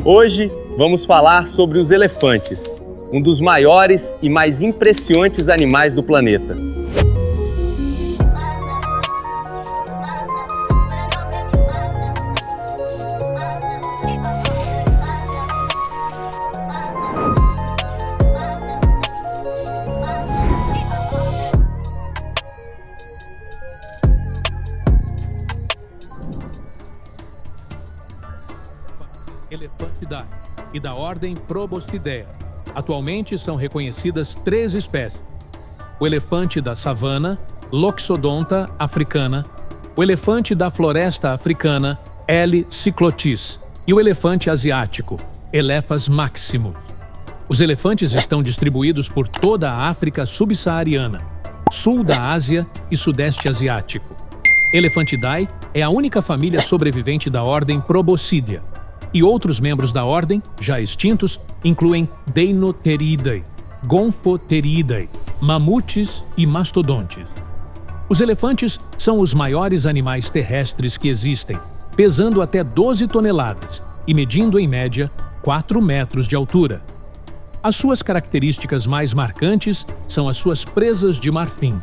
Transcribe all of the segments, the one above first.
Hoje vamos falar sobre os elefantes, um dos maiores e mais impressionantes animais do planeta. Elefantidae e da ordem Proboscidea. Atualmente são reconhecidas 3 espécies: o elefante da savana, Loxodonta africana, o elefante da floresta africana, L. cyclotis, e o elefante asiático, Elephas maximus. Os elefantes estão distribuídos por toda a África subsaariana, sul da Ásia e sudeste asiático. Elephantidae é a única família sobrevivente da ordem Proboscidea, e outros membros da ordem, já extintos, incluem Deinotheridae, Gomphotheridae, mamutes e mastodontes. Os elefantes são os maiores animais terrestres que existem, pesando até 12 toneladas e medindo, em média, 4 metros de altura. As suas características mais marcantes são as suas presas de marfim.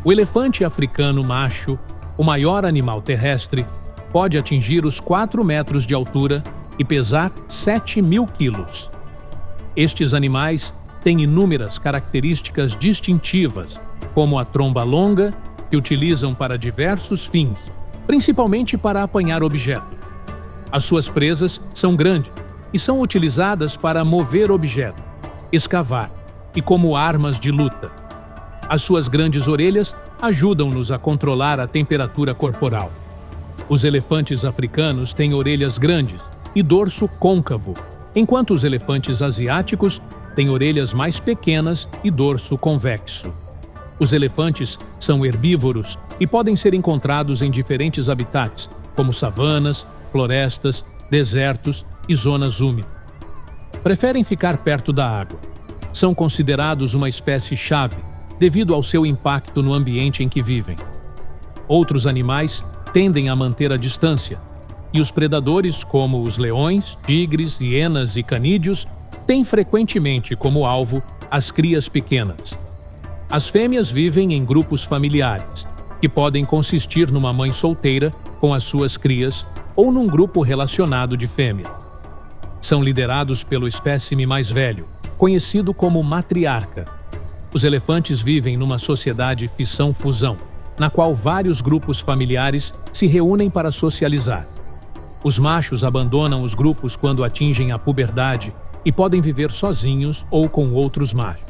O elefante africano macho, o maior animal terrestre, pode atingir os 4 metros de altura e pesar 7.000 quilos. Estes animais têm inúmeras características distintivas, como a tromba longa, que utilizam para diversos fins, principalmente para apanhar objetos. As suas presas são grandes e são utilizadas para mover objetos, escavar e como armas de luta. As suas grandes orelhas ajudam-nos a controlar a temperatura corporal. Os elefantes africanos têm orelhas grandes e dorso côncavo, enquanto os elefantes asiáticos têm orelhas mais pequenas e dorso convexo. Os elefantes são herbívoros e podem ser encontrados em diferentes habitats, como savanas, florestas, desertos e zonas úmidas. Preferem ficar perto da água. São considerados uma espécie-chave devido ao seu impacto no ambiente em que vivem. Outros animais tendem a manter a distância, e os predadores, como os leões, tigres, hienas e canídeos, têm frequentemente como alvo as crias pequenas. As fêmeas vivem em grupos familiares, que podem consistir numa mãe solteira com as suas crias ou num grupo relacionado de fêmeas. São liderados pelo espécime mais velho, conhecido como matriarca. Os elefantes vivem numa sociedade fissão-fusão, na qual vários grupos familiares se reúnem para socializar. Os machos abandonam os grupos quando atingem a puberdade e podem viver sozinhos ou com outros machos.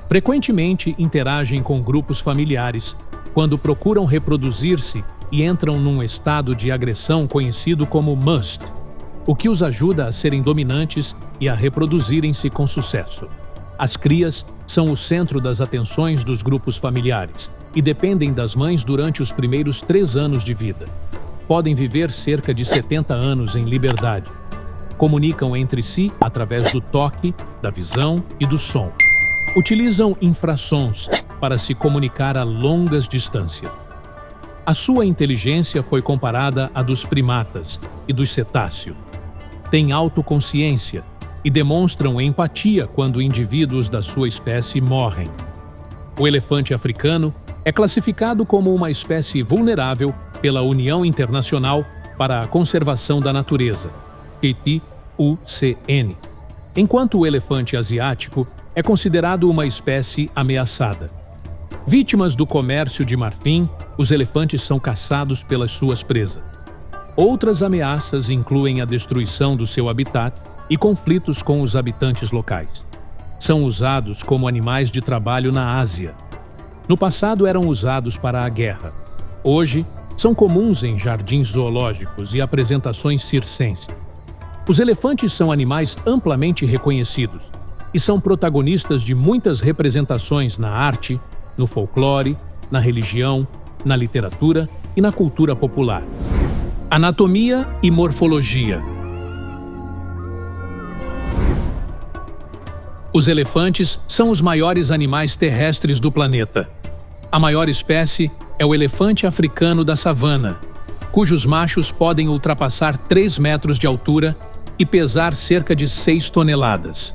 Frequentemente interagem com grupos familiares quando procuram reproduzir-se e entram num estado de agressão conhecido como must, o que os ajuda a serem dominantes e a reproduzirem-se com sucesso. As crias são o centro das atenções dos grupos familiares e dependem das mães durante os primeiros 3 anos de vida. Podem viver cerca de 70 anos em liberdade. Comunicam entre si através do toque, da visão e do som. Utilizam infrassons para se comunicar a longas distâncias. A sua inteligência foi comparada à dos primatas e dos cetáceos. Têm autoconsciência e demonstram empatia quando indivíduos da sua espécie morrem. O elefante africano é classificado como uma espécie vulnerável pela União Internacional para a Conservação da Natureza, IUCN, enquanto o elefante asiático é considerado uma espécie ameaçada. Vítimas do comércio de marfim, os elefantes são caçados pelas suas presas. Outras ameaças incluem a destruição do seu habitat e conflitos com os habitantes locais. São usados como animais de trabalho na Ásia. No passado eram usados para a guerra. Hoje, são comuns em jardins zoológicos e apresentações circenses. Os elefantes são animais amplamente reconhecidos e são protagonistas de muitas representações na arte, no folclore, na religião, na literatura e na cultura popular. Anatomia e morfologia. Os elefantes são os maiores animais terrestres do planeta. A maior espécie é o elefante africano da savana, cujos machos podem ultrapassar 3 metros de altura e pesar cerca de 6 toneladas.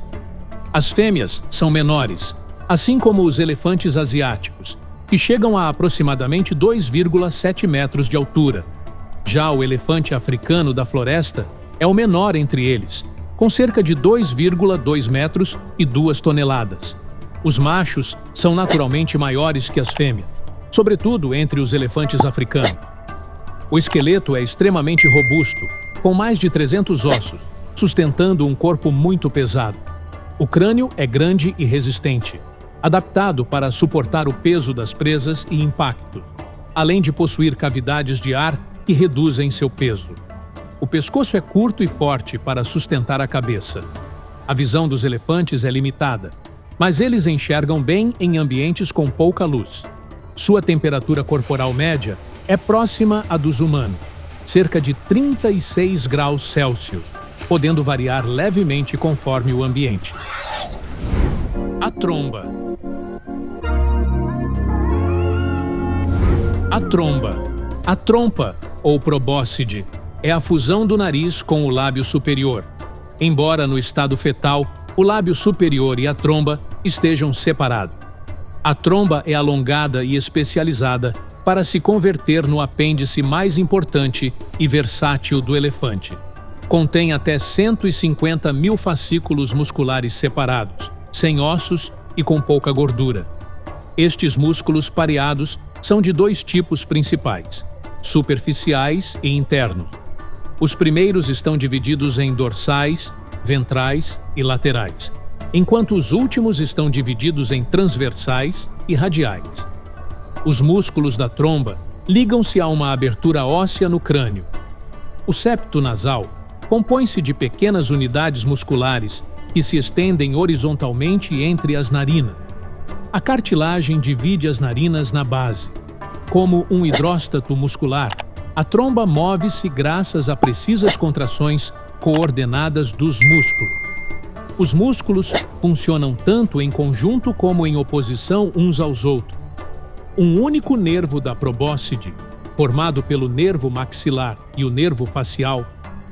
As fêmeas são menores, assim como os elefantes asiáticos, que chegam a aproximadamente 2,7 metros de altura. Já o elefante africano da floresta é o menor entre eles, com cerca de 2,2 metros e 2 toneladas. Os machos são naturalmente maiores que as fêmeas, sobretudo entre os elefantes africanos. O esqueleto é extremamente robusto, com mais de 300 ossos, sustentando um corpo muito pesado. O crânio é grande e resistente, adaptado para suportar o peso das presas e impactos, além de possuir cavidades de ar que reduzem seu peso. O pescoço é curto e forte para sustentar a cabeça. A visão dos elefantes é limitada, mas eles enxergam bem em ambientes com pouca luz. Sua temperatura corporal média é próxima à dos humanos, cerca de 36 graus Celsius, podendo variar levemente conforme o ambiente. A tromba. A tromba. A trompa, ou probóscide, é a fusão do nariz com o lábio superior. Embora no estado fetal, o lábio superior e a tromba estejam separados. A tromba é alongada e especializada para se converter no apêndice mais importante e versátil do elefante. Contém até 150 mil fascículos musculares separados, sem ossos e com pouca gordura. Estes músculos pareados são de 2 tipos principais: superficiais e internos. Os primeiros estão divididos em dorsais, ventrais e laterais, enquanto os últimos estão divididos em transversais e radiais. Os músculos da tromba ligam-se a uma abertura óssea no crânio. O septo nasal compõe-se de pequenas unidades musculares que se estendem horizontalmente entre as narinas. A cartilagem divide as narinas na base. Como um hidróstato muscular, a tromba move-se graças a precisas contrações coordenadas dos músculos. Os músculos funcionam tanto em conjunto como em oposição uns aos outros. Um único nervo da probóscide, formado pelo nervo maxilar e o nervo facial,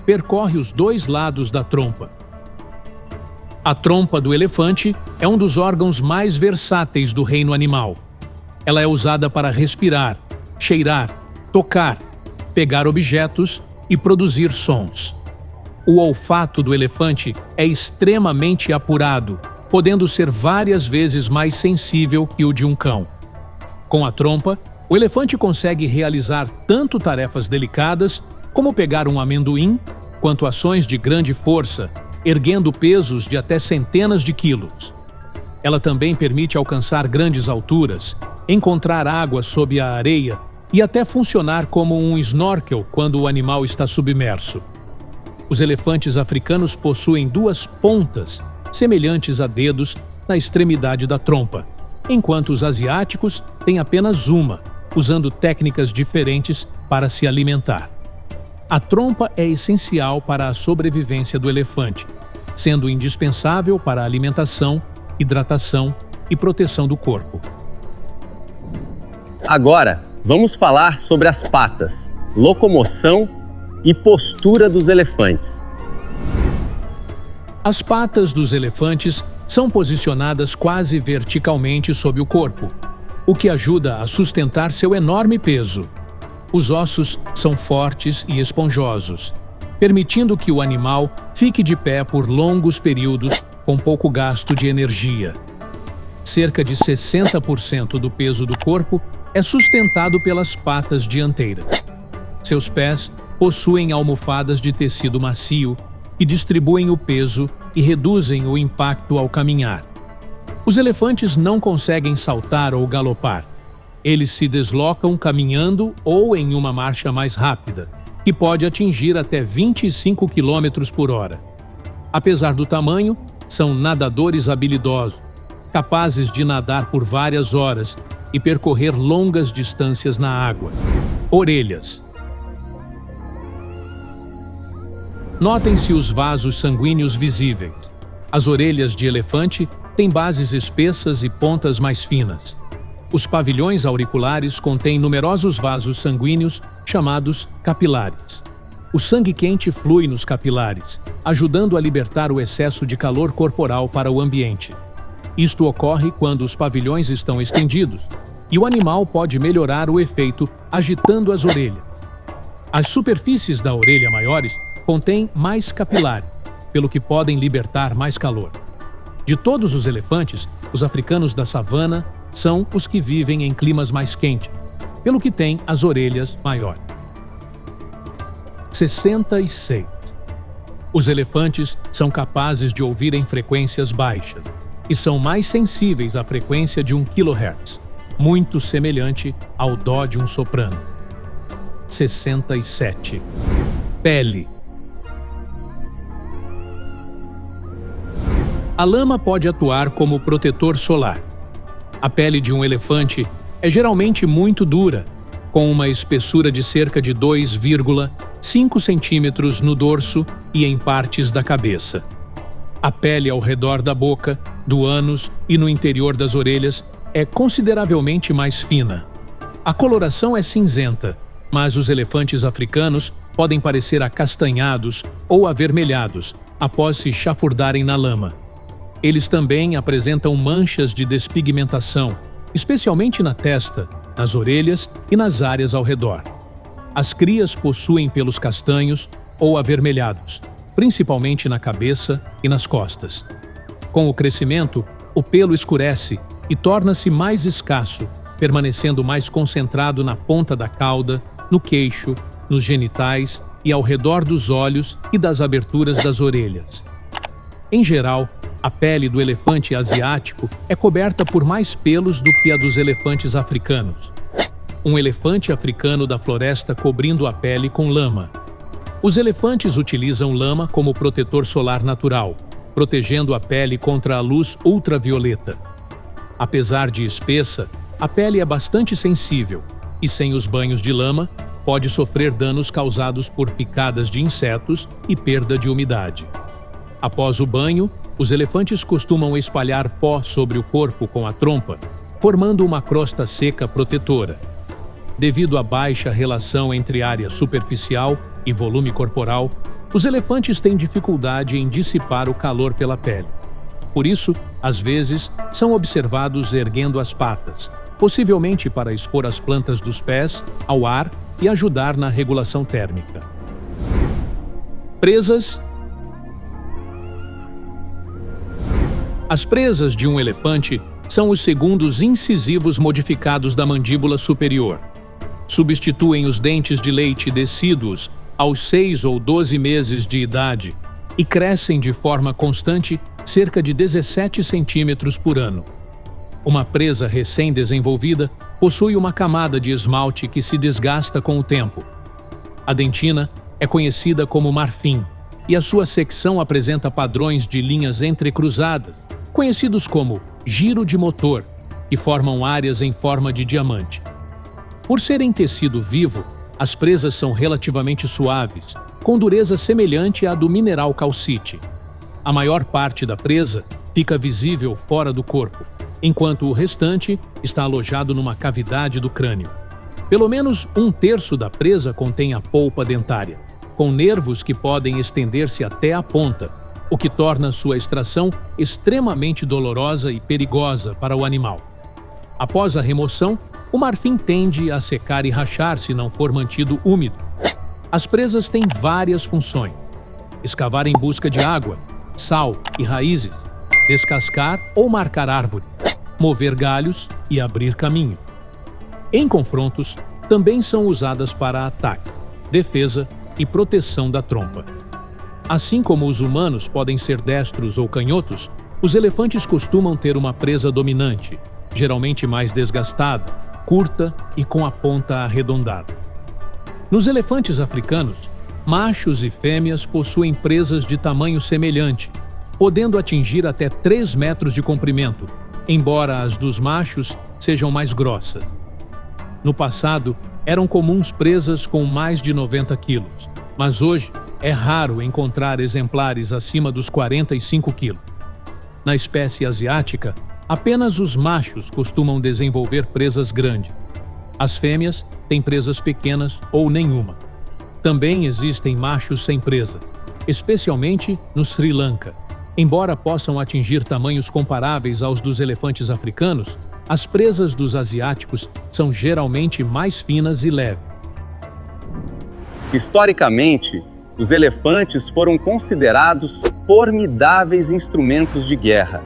percorre os 2 lados da trompa. A trompa do elefante é um dos órgãos mais versáteis do reino animal. Ela é usada para respirar, cheirar, tocar, pegar objetos e produzir sons. O olfato do elefante é extremamente apurado, podendo ser várias vezes mais sensível que o de um cão. Com a trompa, o elefante consegue realizar tanto tarefas delicadas, como pegar um amendoim, quanto ações de grande força, erguendo pesos de até centenas de quilos. Ela também permite alcançar grandes alturas, encontrar água sob a areia e até funcionar como um snorkel quando o animal está submerso. Os elefantes africanos possuem 2 pontas, semelhantes a dedos, na extremidade da trompa, enquanto os asiáticos têm apenas uma, usando técnicas diferentes para se alimentar. A trompa é essencial para a sobrevivência do elefante, sendo indispensável para a alimentação, hidratação e proteção do corpo. Agora, vamos falar sobre as patas, locomoção e postura dos elefantes. As patas dos elefantes são posicionadas quase verticalmente sob o corpo, o que ajuda a sustentar seu enorme peso. Os ossos são fortes e esponjosos, permitindo que o animal fique de pé por longos períodos com pouco gasto de energia. Cerca de 60% do peso do corpo é sustentado pelas patas dianteiras. Seus pés possuem almofadas de tecido macio que distribuem o peso e reduzem o impacto ao caminhar. Os elefantes não conseguem saltar ou galopar. Eles se deslocam caminhando ou em uma marcha mais rápida, que pode atingir até 25 km por hora. Apesar do tamanho, são nadadores habilidosos, capazes de nadar por várias horas e percorrer longas distâncias na água. Orelhas. Notem-se os vasos sanguíneos visíveis. As orelhas de elefante têm bases espessas e pontas mais finas. Os pavilhões auriculares contêm numerosos vasos sanguíneos chamados capilares. O sangue quente flui nos capilares, ajudando a libertar o excesso de calor corporal para o ambiente. Isto ocorre quando os pavilhões estão estendidos, e o animal pode melhorar o efeito agitando as orelhas. As superfícies da orelha maiores contêm mais capilares, pelo que podem libertar mais calor. De todos os elefantes, os africanos da savana são os que vivem em climas mais quentes, pelo que têm as orelhas maiores. 66. Os elefantes são capazes de ouvir em frequências baixas e são mais sensíveis à frequência de 1 kHz, muito semelhante ao dó de um soprano. 67. Pele. A lama pode atuar como protetor solar. A pele de um elefante é geralmente muito dura, com uma espessura de cerca de 2,5 centímetros no dorso e em partes da cabeça. A pele ao redor da boca, do ânus e no interior das orelhas é consideravelmente mais fina. A coloração é cinzenta, mas os elefantes africanos podem parecer acastanhados ou avermelhados após se chafurdarem na lama. Eles também apresentam manchas de despigmentação, especialmente na testa, nas orelhas e nas áreas ao redor. As crias possuem pelos castanhos ou avermelhados, principalmente na cabeça e nas costas. Com o crescimento, o pelo escurece e torna-se mais escasso, permanecendo mais concentrado na ponta da cauda, no queixo, nos genitais e ao redor dos olhos e das aberturas das orelhas. Em geral, a pele do elefante asiático é coberta por mais pelos do que a dos elefantes africanos. Um elefante africano da floresta cobrindo a pele com lama. Os elefantes utilizam lama como protetor solar natural, protegendo a pele contra a luz ultravioleta. Apesar de espessa, a pele é bastante sensível e, sem os banhos de lama, pode sofrer danos causados por picadas de insetos e perda de umidade. Após o banho, os elefantes costumam espalhar pó sobre o corpo com a trompa, formando uma crosta seca protetora. Devido à baixa relação entre área superficial e volume corporal, os elefantes têm dificuldade em dissipar o calor pela pele. Por isso, às vezes, são observados erguendo as patas, possivelmente para expor as plantas dos pés ao ar e ajudar na regulação térmica. Presas. As presas de um elefante são os segundos incisivos modificados da mandíbula superior. Substituem os dentes de leite decíduos aos 6 ou 12 meses de idade e crescem de forma constante cerca de 17 centímetros por ano. Uma presa recém-desenvolvida possui uma camada de esmalte que se desgasta com o tempo. A dentina é conhecida como marfim e a sua secção apresenta padrões de linhas entrecruzadas, conhecidos como giro de motor, que formam áreas em forma de diamante. Por serem tecido vivo, as presas são relativamente suaves, com dureza semelhante à do mineral calcite. A maior parte da presa fica visível fora do corpo, enquanto o restante está alojado numa cavidade do crânio. Pelo menos 1/3 da presa contém a polpa dentária, com nervos que podem estender-se até a ponta, o que torna sua extração extremamente dolorosa e perigosa para o animal. Após a remoção, o marfim tende a secar e rachar se não for mantido úmido. As presas têm várias funções: escavar em busca de água, sal e raízes, descascar ou marcar árvore, mover galhos e abrir caminho. Em confrontos, também são usadas para ataque, defesa e proteção da trompa. Assim como os humanos podem ser destros ou canhotos, os elefantes costumam ter uma presa dominante, geralmente mais desgastada, curta e com a ponta arredondada. Nos elefantes africanos, machos e fêmeas possuem presas de tamanho semelhante, podendo atingir até 3 metros de comprimento, embora as dos machos sejam mais grossas. No passado, eram comuns presas com mais de 90 quilos, mas hoje é raro encontrar exemplares acima dos 45 quilos. Na espécie asiática, apenas os machos costumam desenvolver presas grandes. As fêmeas têm presas pequenas ou nenhuma. Também existem machos sem presas, especialmente no Sri Lanka. Embora possam atingir tamanhos comparáveis aos dos elefantes africanos, as presas dos asiáticos são geralmente mais finas e leves. Historicamente, os elefantes foram considerados formidáveis instrumentos de guerra.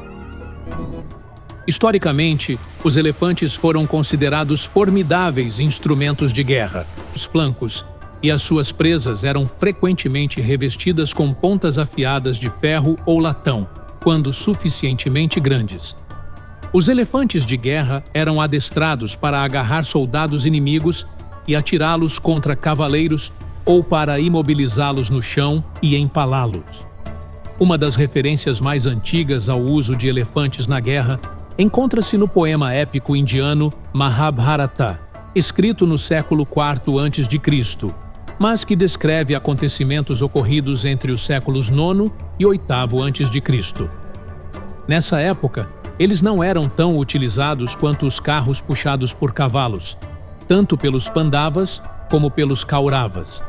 Historicamente, os elefantes foram considerados formidáveis instrumentos de guerra. Os flancos e as suas presas eram frequentemente revestidas com pontas afiadas de ferro ou latão, quando suficientemente grandes. Os elefantes de guerra eram adestrados para agarrar soldados inimigos e atirá-los contra cavaleiros ou para imobilizá-los no chão e empalá-los. Uma das referências mais antigas ao uso de elefantes na guerra encontra-se no poema épico indiano Mahabharata, escrito no século IV a.C., mas que descreve acontecimentos ocorridos entre os séculos IX e VIII a.C. Nessa época, eles não eram tão utilizados quanto os carros puxados por cavalos, tanto pelos Pandavas como pelos Kauravas.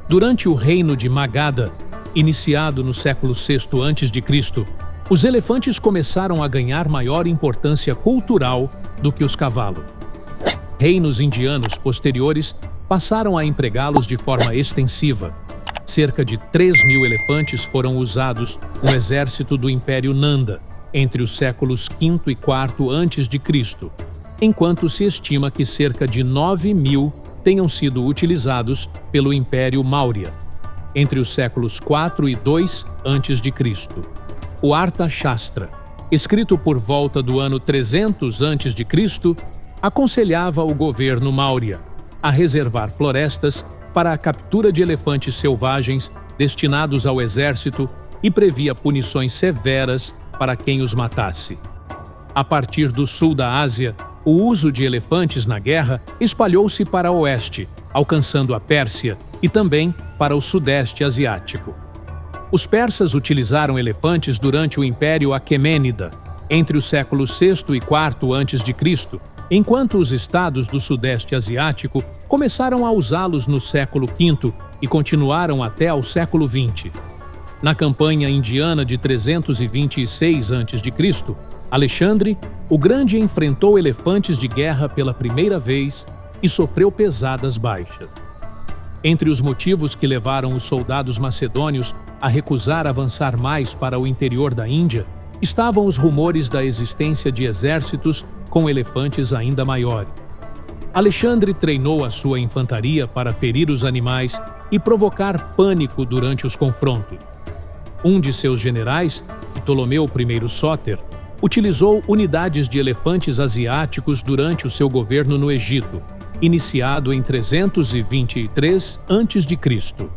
Durante o reino de Magadha, iniciado no século VI a.C., os elefantes começaram a ganhar maior importância cultural do que os cavalos. Reinos indianos posteriores passaram a empregá-los de forma extensiva. Cerca de 3.000 elefantes foram usados no exército do Império Nanda entre os séculos V e IV a.C., enquanto se estima que cerca de 9.000 tenham sido utilizados pelo Império Maurya entre os séculos IV e II a.C. O Artha Shastra, escrito por volta do ano 300 a.C., aconselhava o governo Maurya a reservar florestas para a captura de elefantes selvagens destinados ao exército e previa punições severas para quem os matasse. A partir do sul da Ásia, o uso de elefantes na guerra espalhou-se para o oeste, alcançando a Pérsia e também para o sudeste asiático. Os persas utilizaram elefantes durante o Império Aquemênida, entre os séculos VI e IV a.C., enquanto os estados do sudeste asiático começaram a usá-los no século V e continuaram até ao século XX. Na campanha indiana de 326 a.C., Alexandre, o Grande enfrentou elefantes de guerra pela primeira vez e sofreu pesadas baixas. Entre os motivos que levaram os soldados macedônios a recusar avançar mais para o interior da Índia estavam os rumores da existência de exércitos com elefantes ainda maiores. Alexandre treinou a sua infantaria para ferir os animais e provocar pânico durante os confrontos. Um de seus generais, Ptolomeu I Sóter, utilizou unidades de elefantes asiáticos durante o seu governo no Egito, iniciado em 323 a.C.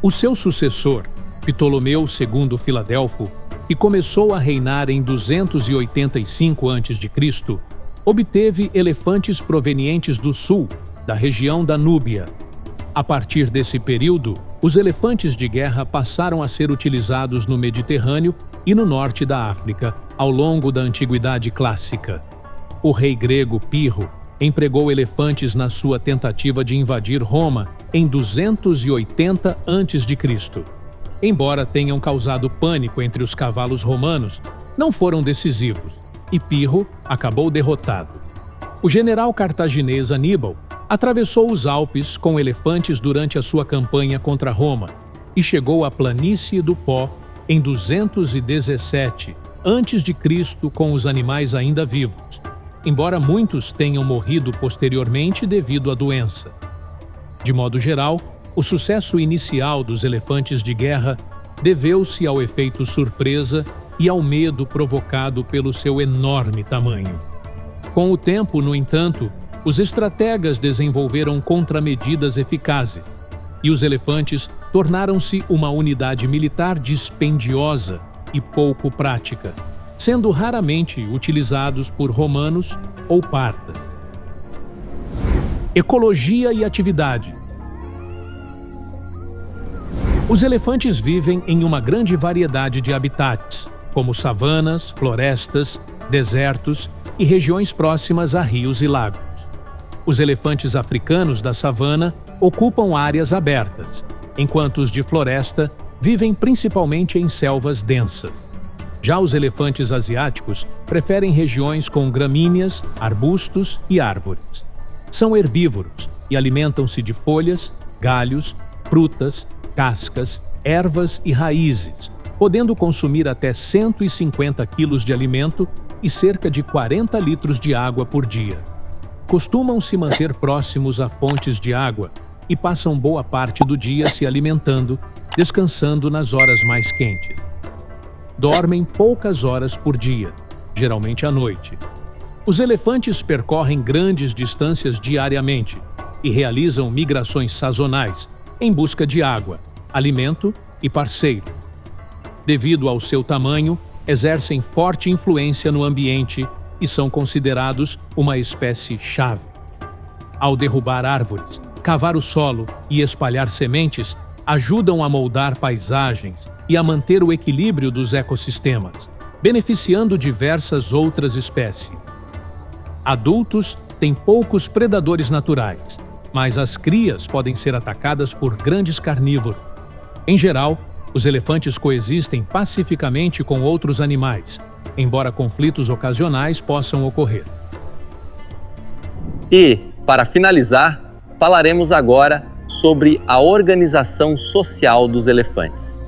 O seu sucessor, Ptolomeu II Filadelfo, que começou a reinar em 285 a.C., obteve elefantes provenientes do sul, da região da Núbia. A partir desse período, os elefantes de guerra passaram a ser utilizados no Mediterrâneo e no norte da África, ao longo da Antiguidade Clássica. O rei grego Pirro empregou elefantes na sua tentativa de invadir Roma em 280 a.C. Embora tenham causado pânico entre os cavalos romanos, não foram decisivos, e Pirro acabou derrotado. O general cartaginês Aníbal atravessou os Alpes com elefantes durante a sua campanha contra Roma e chegou à planície do Pó em 217 a.C. com os animais ainda vivos, embora muitos tenham morrido posteriormente devido à doença. De modo geral, o sucesso inicial dos elefantes de guerra deveu-se ao efeito surpresa e ao medo provocado pelo seu enorme tamanho. Com o tempo, no entanto, os estrategas desenvolveram contramedidas eficazes e os elefantes tornaram-se uma unidade militar dispendiosa e pouco prática, sendo raramente utilizados por romanos ou partas. Ecologia e atividade. Os elefantes vivem em uma grande variedade de habitats, como savanas, florestas, desertos e regiões próximas a rios e lagos. Os elefantes africanos da savana ocupam áreas abertas, enquanto os de floresta vivem principalmente em selvas densas. Já os elefantes asiáticos preferem regiões com gramíneas, arbustos e árvores. São herbívoros e alimentam-se de folhas, galhos, frutas, cascas, ervas e raízes, podendo consumir até 150 quilos de alimento e cerca de 40 litros de água por dia. Costumam se manter próximos a fontes de água e passam boa parte do dia se alimentando, descansando nas horas mais quentes. Dormem poucas horas por dia, geralmente à noite. Os elefantes percorrem grandes distâncias diariamente e realizam migrações sazonais em busca de água, alimento e parceiro. Devido ao seu tamanho, exercem forte influência no ambiente e são considerados uma espécie-chave. Ao derrubar árvores, cavar o solo e espalhar sementes, ajudam a moldar paisagens e a manter o equilíbrio dos ecossistemas, beneficiando diversas outras espécies. Adultos têm poucos predadores naturais, mas as crias podem ser atacadas por grandes carnívoros. Em geral, os elefantes coexistem pacificamente com outros animais, embora conflitos ocasionais possam ocorrer. E, para finalizar, falaremos agora sobre a organização social dos elefantes.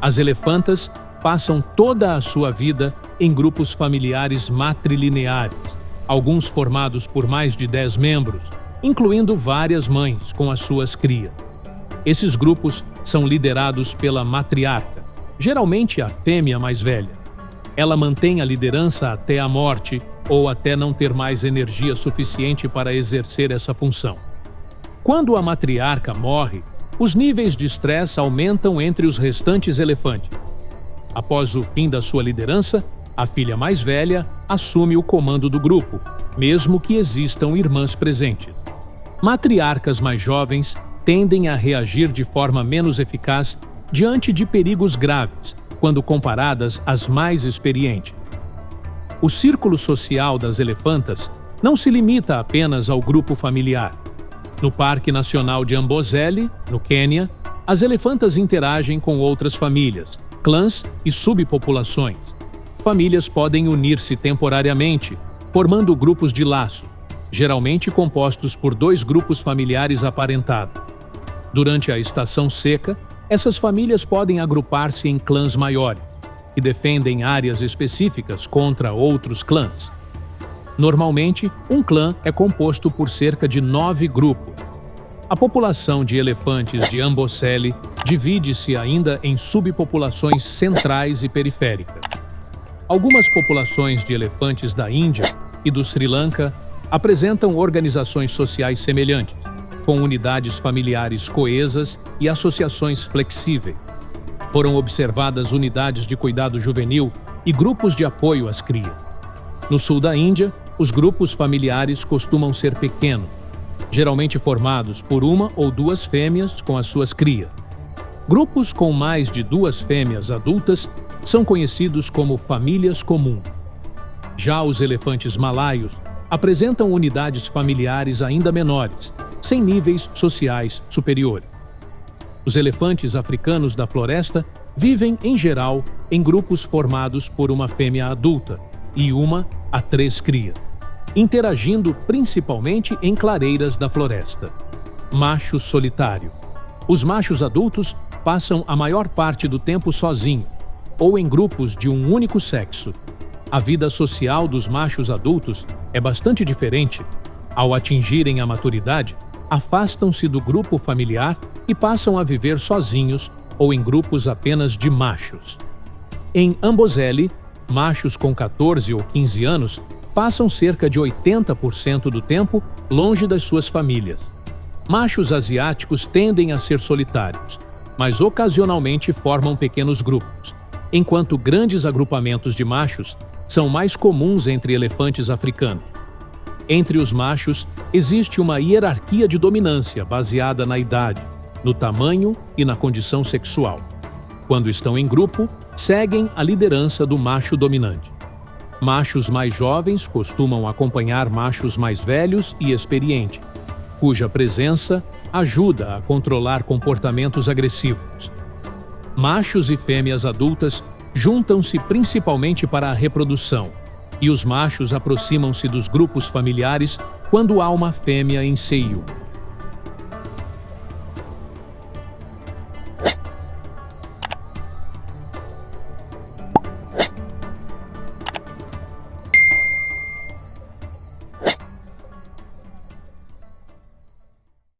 As elefantas passam toda a sua vida em grupos familiares matrilineares, alguns formados por mais de 10 membros, incluindo várias mães com as suas crias. Esses grupos são liderados pela matriarca, geralmente a fêmea mais velha. Ela mantém a liderança até a morte ou até não ter mais energia suficiente para exercer essa função. Quando a matriarca morre, os níveis de estresse aumentam entre os restantes elefantes. Após o fim da sua liderança, a filha mais velha assume o comando do grupo, mesmo que existam irmãs presentes. Matriarcas mais jovens tendem a reagir de forma menos eficaz diante de perigos graves, quando comparadas às mais experientes. O círculo social das elefantas não se limita apenas ao grupo familiar. No Parque Nacional de Amboseli, no Quênia, as elefantas interagem com outras famílias, clãs e subpopulações. Famílias podem unir-se temporariamente, formando grupos de laço, geralmente compostos por 2 grupos familiares aparentados. Durante a estação seca, essas famílias podem agrupar-se em clãs maiores, que defendem áreas específicas contra outros clãs. Normalmente, um clã é composto por cerca de 9 grupos. A população de elefantes de Amboseli divide-se ainda em subpopulações centrais e periféricas. Algumas populações de elefantes da Índia e do Sri Lanka apresentam organizações sociais semelhantes, com unidades familiares coesas e associações flexíveis. Foram observadas unidades de cuidado juvenil e grupos de apoio às crias. No sul da Índia, os grupos familiares costumam ser pequenos, geralmente formados por 1 ou 2 fêmeas com as suas crias. Grupos com mais de 2 fêmeas adultas são conhecidos como famílias comuns. Já os elefantes malaios apresentam unidades familiares ainda menores, sem níveis sociais superiores. Os elefantes africanos da floresta vivem, em geral, em grupos formados por uma fêmea adulta e 1 a 3 crias, interagindo principalmente em clareiras da floresta. Macho solitário. Os machos adultos passam a maior parte do tempo sozinhos ou em grupos de um único sexo. A vida social dos machos adultos é bastante diferente. Ao atingirem a maturidade, afastam-se do grupo familiar e passam a viver sozinhos ou em grupos apenas de machos. Em Amboseli, machos com 14 ou 15 anos passam cerca de 80% do tempo longe das suas famílias. Machos asiáticos tendem a ser solitários, mas ocasionalmente formam pequenos grupos, enquanto grandes agrupamentos de machos são mais comuns entre elefantes africanos. Entre os machos, existe uma hierarquia de dominância baseada na idade, no tamanho e na condição sexual. Quando estão em grupo, seguem a liderança do macho dominante. Machos mais jovens costumam acompanhar machos mais velhos e experientes, cuja presença ajuda a controlar comportamentos agressivos. Machos e fêmeas adultas juntam-se principalmente para a reprodução, e os machos aproximam-se dos grupos familiares quando há uma fêmea em seio.